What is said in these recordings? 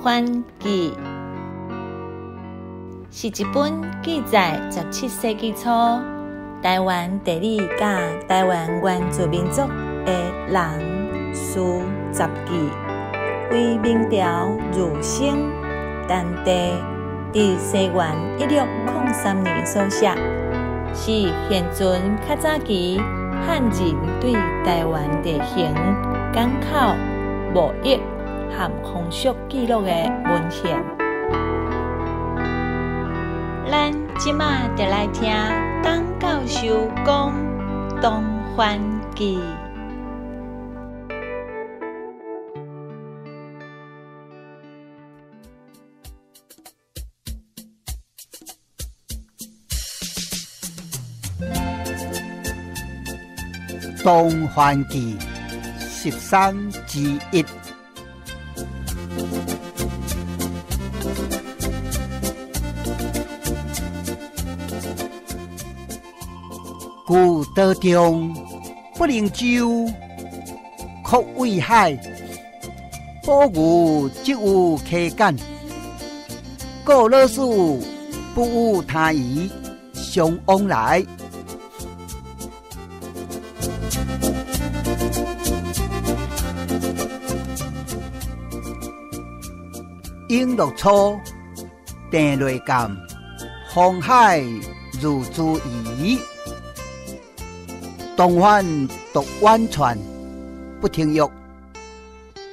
欢记》是一本记载17世纪初台湾地理甲台湾原住民族的人事杂记，为明朝儒生但地伫西元1603年所写，是现存较早期汉人对台湾地形、港口、贸易和风俗记录的文献。咱即马就来听董教授讲《东番记》。《东番记》13之1。古道中不能舟，酷为海。保护即有期间，故老师不无他意，相往来。樱落初，定落干，红海如珠移。东番独弯船，不停喐。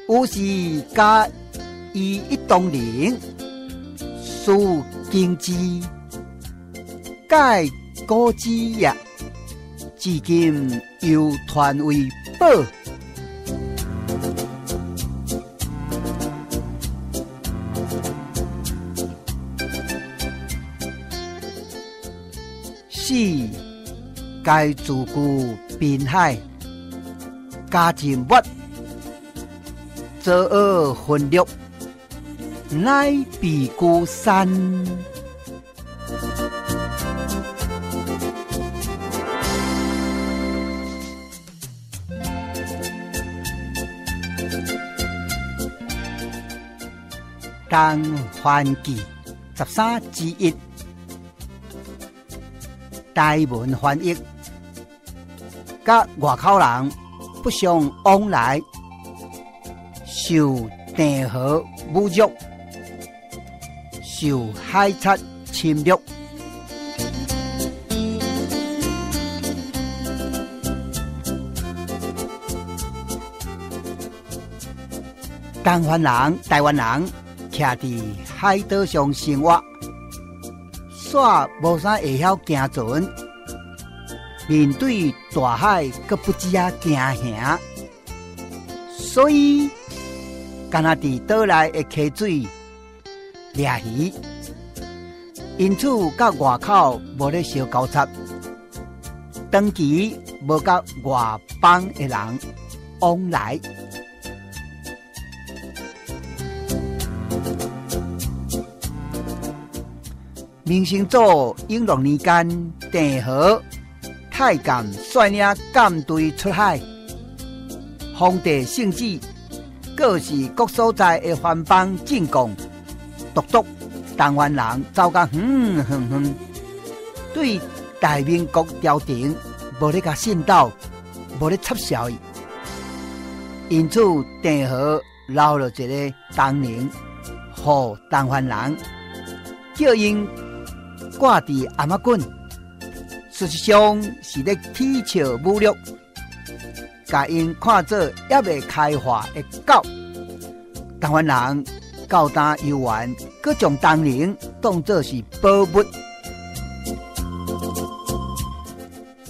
有时加以一动灵，属经济，盖古之也，至今犹传为宝。四该自古滨海，家境屈，作恶混绿，乃避孤山。东番记13之1。台文翻译，甲外口人不相往来，受地河侮辱，受海贼侵略。东番人、台湾人徛伫海岛上生活。煞无啥会晓行船，面对大海，佮不知影行行，所以干那伫岛内的溪水掠鱼，因此甲外口无咧相交叉，长期无甲外邦的人往来。明成祖永乐年间，郑和太监率领舰队出海，皇帝圣旨，各是各所在的藩邦进贡，独独东番人走甲远，对大明国朝廷无咧甲信道，无咧插销伊。因此，郑和留了一个东名，予东番人，叫因挂伫颔仔棍，实际上是咧取笑侮辱，甲因看做还未开化的狗。东番人高大游玩，佮将东陵当作是宝物。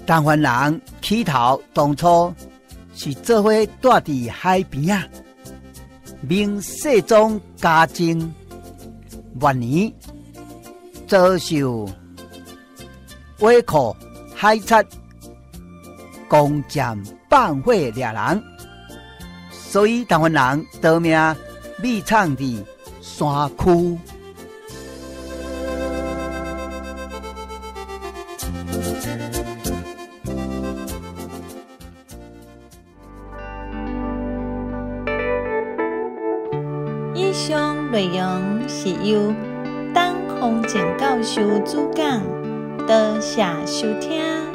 东番人起头当初是做伙住伫海边啊，明世宗嘉靖元年。遭受倭寇海贼攻占放火掠人，所以东番人得名秘藏伫山区。以上内容是由陈洪正教授主讲，多谢收听。